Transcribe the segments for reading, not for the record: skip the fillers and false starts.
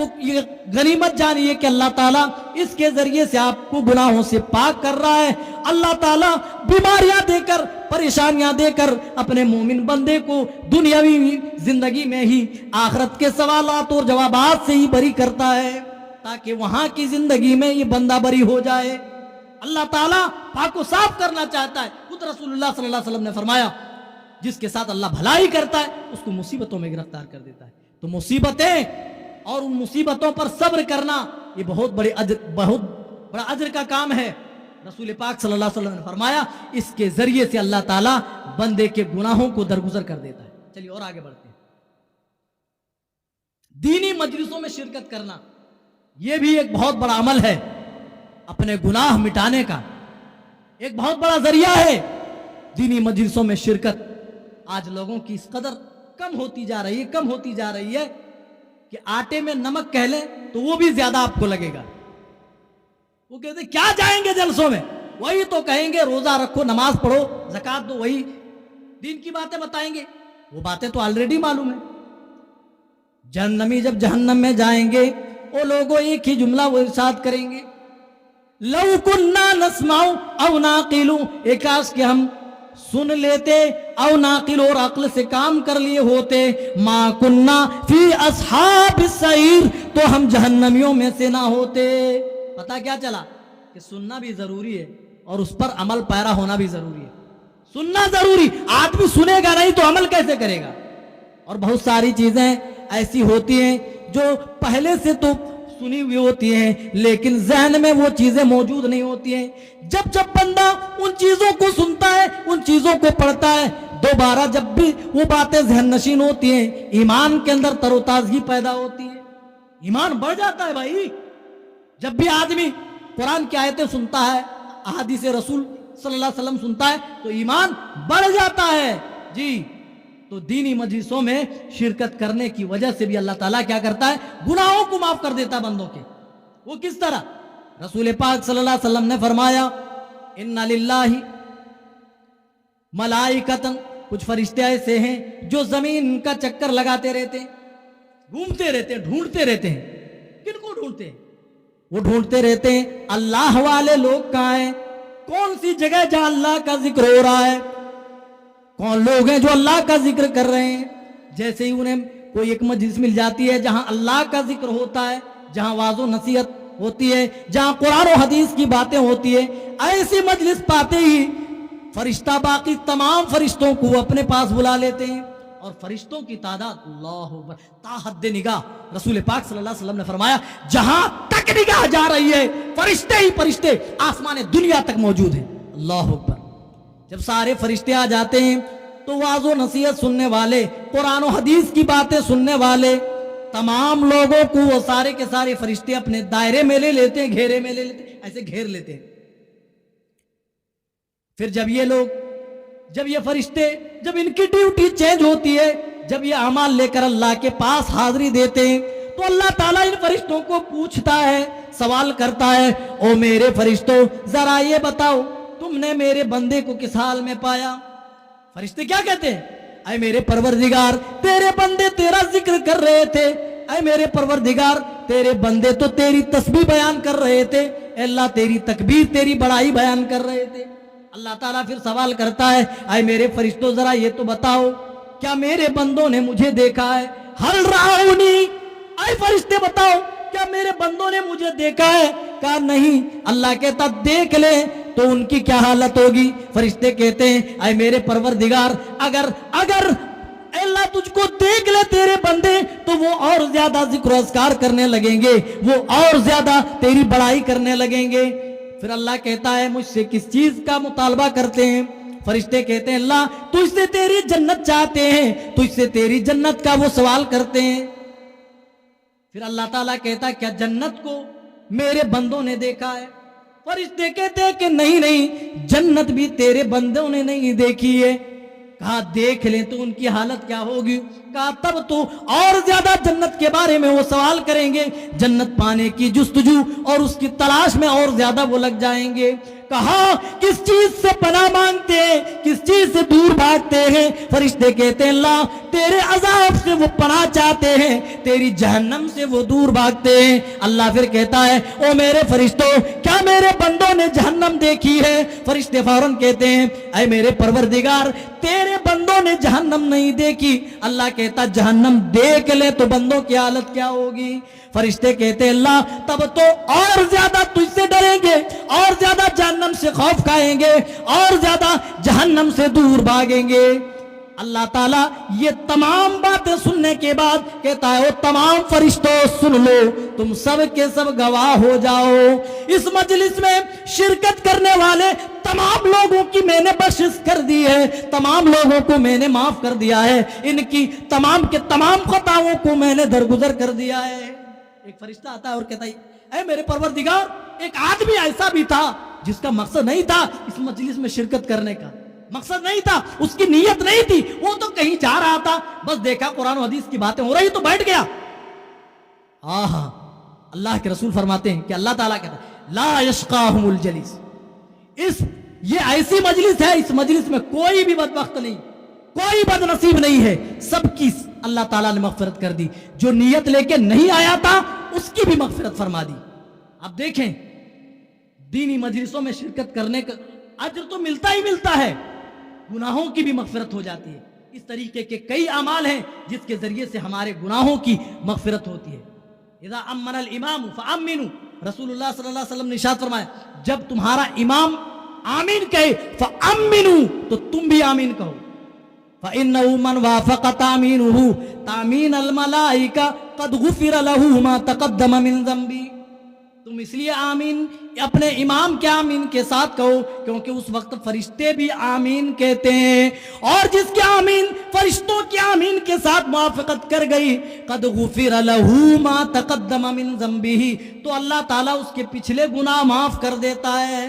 تو یہ غنیمت جانیے کہ اللہ تعالیٰ اس کے ذریعے سے آپ کو گناہوں سے پاک کر رہا ہے. اللہ تعالیٰ بیماریاں دے کر، پریشانیاں دے کر اپنے مومن بندے کو دنیاوی زندگی میں ہی آخرت کے سوالات اور جوابات سے ہی بری کرتا ہے، تاکہ وہاں کی زندگی میں یہ بندہ بری ہو جائے. اللہ تعالیٰ پاک کو صاف کرنا چاہتا ہے. خود رسول اللہ صلی اللہ علیہ وسلم نے فرمایا جس کے ساتھ اللہ بھلائی کرتا ہے اس کو مصیبتوں میں گرفتار کر دیتا ہے. تو مصیبتیں اور ان مصیبتوں پر صبر کرنا یہ بہت بڑا اجر کا کام ہے. رسول پاک صلی اللہ علیہ وسلم نے فرمایا اس کے ذریعے سے اللہ تعالیٰ بندے کے گناہوں کو درگزر کر دیتا ہے. چلیے اور آگے بڑھتے ہیں. دینی مجلسوں میں شرکت کرنا یہ بھی ایک بہت بڑا عمل ہے اپنے گناہ مٹانے کا، ایک بہت بڑا ذریعہ ہے. دینی مجلسوں میں شرکت آج لوگوں کی اس قدر کم ہوتی جا رہی ہے کہ آٹے میں نمک کہہ لیں تو وہ بھی زیادہ آپ کو لگے گا. وہ کہتے ہیں کیا جائیں گے جلسوں میں، وہی تو کہیں گے روزہ رکھو، نماز پڑھو، زکات دو، وہی دین کی باتیں بتائیں گے. وہ باتیں تو آلریڈی معلوم ہیں. جہنمی جب جہنم میں جائیں گے وہ لوگوں ایک ہی جملہ وہ ارشاد کریں گے، لو کننا نسمع او ناقل، ایک کاش کہ ہم سن لیتے، او ناقل اور عقل سے کام کر لیے ہوتے، ما کننا فی اصحاب السعیر، تو ہم جہنمیوں میں سے نہ ہوتے. پتہ کیا چلا کہ سننا بھی ضروری ہے اور اس پر عمل پیرا ہونا بھی ضروری ہے. سننا ضروری، آدمی سنے گا نہیں تو عمل کیسے کرے گا. اور بہت ساری چیزیں ایسی ہوتی ہیں جو پہلے سے تو سنی ہوئی ہوتی ہیں لیکن ذہن میں وہ چیزیں موجود نہیں ہوتی ہیں. جب بندہ ان چیزوں کو سنتا ہے، ان چیزوں کو پڑھتا ہے، دوبارہ جب بھی وہ باتیں ذہن نشین ہوتی ہیں، ایمان کے اندر تر و تازگی پیدا ہوتی ہے، ایمان بڑھ جاتا ہے. بھائی جب بھی آدمی قرآن کی آیتیں سنتا ہے، احادیث رسول صلی اللہ علیہ وسلم سنتا ہے تو ایمان بڑھ جاتا ہے. جی تو دینی مجلسوں میں شرکت کرنے کی وجہ سے بھی اللہ تعالیٰ کیا کرتا ہے، گناہوں کو معاف کر دیتا بندوں کے. وہ کس طرح؟ رسول پاک صلی اللہ علیہ وسلم نے فرمایا ان للہ ملائکۃ، کچھ فرشتے ایسے ہیں جو زمین کا چکر لگاتے رہتے ہیں، گھومتے رہتے ہیں، ڈھونڈتے رہتے ہیں. کن کو ڈھونڈتے ہیں؟ وہ ڈھونڈتے رہتے ہیں اللہ والے لوگ کہاں ہیں، کون سی جگہ جہاں اللہ کا ذکر ہو رہا ہے، کون لوگ ہیں جو اللہ کا ذکر کر رہے ہیں. جیسے ہی انہیں کوئی ایک مجلس مل جاتی ہے جہاں اللہ کا ذکر ہوتا ہے، جہاں واعظ و نصیحت ہوتی ہے، جہاں قرآن و حدیث کی باتیں ہوتی ہے، ایسی مجلس پاتے ہی فرشتہ باقی تمام فرشتوں کو اپنے پاس بلا لیتے ہیں. اور فرشتوں کی تعداد اللہ اکبر تا حد نگاہ، رسول پاک صلی اللہ علیہ وسلم نے فرمایا جہاں تک نگاہ جا رہی ہے فرشتے ہی فرشتے آسمان دنیا تک موجود ہیں. اللہ اکبر. جب سارے فرشتے آ جاتے ہیں تو واعظ و نصیحت سننے والے، قرآن و حدیث کی باتیں سننے والے تمام لوگوں کو وہ سارے کے سارے فرشتے اپنے دائرے میں لے لیتے ہیں، گھیرے میں لے لیتے ہیں، ایسے گھیر لیتے ہیں. پھر جب یہ فرشتے جب ان کی ڈیوٹی چینج ہوتی ہے، جب یہ اعمال لے کر اللہ کے پاس حاضری دیتے ہیں تو اللہ تعالیٰ ان فرشتوں کو پوچھتا ہے، سوال کرتا ہے، او میرے فرشتوں ذرا یہ بتاؤ تم نے میرے بندے کو کس حال میں پایا؟ فرشتے کیا کہتے ہیں؟ اے میرے پروردگار تیرے بندے تیرا ذکر کر رہے تھے، اے میرے پروردگار تیرے بندے تو تیری تسبیح بیان کر رہے تھے، اے اللہ تیری تکبیر تیری بڑائی بیان کر رہے تھے. اللہ تعالیٰ پھر سوال کرتا ہے، اے میرے فرشتوں ذرا یہ تو بتاؤ کیا میرے بندوں نے مجھے دیکھا ہے؟ ہل رعونی، اے فرشتے بتاؤ کیا میرے بندوں نے مجھے دیکھا ہے؟ کہا نہیں. اللہ کہتا دیکھ لے تو ان کی کیا حالت ہوگی؟ فرشتے کہتے ہیں اے میرے پروردگار اگر اللہ تجھ کو دیکھ لے تیرے بندے تو وہ اور زیادہ ذکر و اذکار کرنے لگیں گے، وہ اور زیادہ تیری بڑائی کرنے لگیں گے. پھر اللہ کہتا ہے مجھ سے کس چیز کا مطالبہ کرتے ہیں؟ فرشتے کہتے ہیں اللہ تجھ سے تیری جنت چاہتے ہیں، تجھ سے تیری جنت کا وہ سوال کرتے ہیں. پھر اللہ تعالیٰ کہتا ہے کیا جنت کو میرے بندوں نے دیکھا ہے؟ فرشتے کہتے ہیں کہ نہیں جنت بھی تیرے بندوں نے نہیں دیکھی ہے. کہا دیکھ لیں تو ان کی حالت کیا ہوگی؟ کہا تب تو اور زیادہ جنت کے بارے میں وہ سوال کریں گے، جنت پانے کی جستجو اور اس کی تلاش میں اور زیادہ وہ لگ جائیں گے. کہا کس چیز سے پناہ مانگتے ہیں, کس چیز سے دور بھاگتے ہیں؟ فرشتے کہتے ہیں اللہ تیرے عذاب سے وہ پناہ چاہتے ہیں, تیری جہنم سے وہ دور بھاگتے ہیں. اللہ پھر کہتا ہے او میرے فرشتوں کیا میرے بندوں نے جہنم دیکھی ہے؟ فرشتے فوراً کہتے ہیں اے میرے پروردگار تیرے بندوں نے جہنم نہیں دیکھی. اللہ کہتا جہنم دیکھ لے تو بندوں کی حالت کیا ہوگی؟ فرشتے کہتے اللہ تب تو اور زیادہ تجھ سے ڈریں گے, اور زیادہ جہنم سے خوف کھائیں گے, اور زیادہ جہنم سے دور بھاگیں گے. اللہ تعالیٰ یہ تمام باتیں سننے کے بعد کہتا ہے او تمام فرشتوں سن لو, تم سب کے سب گواہ ہو جاؤ. اس مجلس میں شرکت کرنے والے تمام لوگوں کی میں نے بخشش کر دی ہے, تمام لوگوں کو میں نے معاف کر دیا ہے, ان کی تمام کے تمام خطاؤں کو میں نے درگزر کر دیا ہے. ایک فرشتہ آتا ہے اور کہتا ہے اے میرے پروردگار ایک آدمی ایسا بھی تھا جس کا مقصد نہیں تھا اس مجلس میں شرکت کرنے کا, مقصد نہیں تھا, اس کی نیت نہیں تھی, وہ تو کہیں جا رہا تھا, بس دیکھا قرآن و حدیث کی باتیں ہو رہی تو بیٹھ گیا. آہا اللہ کے رسول فرماتے ہیں کہ اللہ تعالیٰ کہتا ہے لا یشقاہم الجلیس, یہ ایسی مجلس ہے, اس مجلس میں کوئی بھی بدبخت نہیں, کوئی بد نصیب نہیں ہے, سب کی اللہ تعالیٰ نے مغفرت کر دی. جو نیت لے کے نہیں آیا تھا اس کی بھی مغفرت فرما دی. اب دیکھیں دینی مجلسوں میں شرکت کرنے کا اجر تو ملتا ہی ملتا ہے, گناہوں کی بھی مغفرت ہو جاتی ہے. اس طریقے کے کئی اعمال ہیں جس کے ذریعے سے ہمارے گناہوں کی مغفرت ہوتی ہے. اذا امن الامام فامنوا, رسول اللہ صلی اللہ علیہ وسلم نے ارشاد فرمایا جب تمہارا امام آمین کہے فامنوا تو تم بھی آمین کہو. فإنه من وافق تامینه تامین الملائکہ قد غفر له ما تقدم من ذنبی. تم اس لیے آمین اپنے امام کے آمین کے ساتھ کہو کیونکہ اس وقت فرشتے بھی آمین کہتے ہیں, اور جس کے آمین فرشتوں کی آمین کے ساتھ موافقت کر گئی قد غفر له ما تقدم من ذنبہ, تو اللہ تعالیٰ اس کے پچھلے گناہ معاف کر دیتا ہے.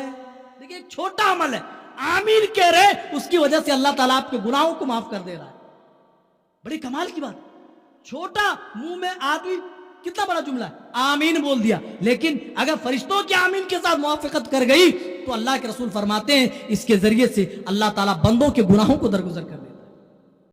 دیکھیں ایک چھوٹا عمل ہے, آمین کہہ رہے, اس کی وجہ سے اللہ تعالیٰ آپ کے گناہوں کو معاف کر دے رہا ہے. بڑی کمال کی بات, چھوٹا منہ میں آدمی کتنا بڑا جملہ ہے, آمین بول دیا, لیکن اگر فرشتوں کی آمین کے ساتھ موافقت کر گئی تو اللہ کے رسول فرماتے ہیں اس کے ذریعے سے اللہ تعالیٰ بندوں کے گناہوں کو درگزر کر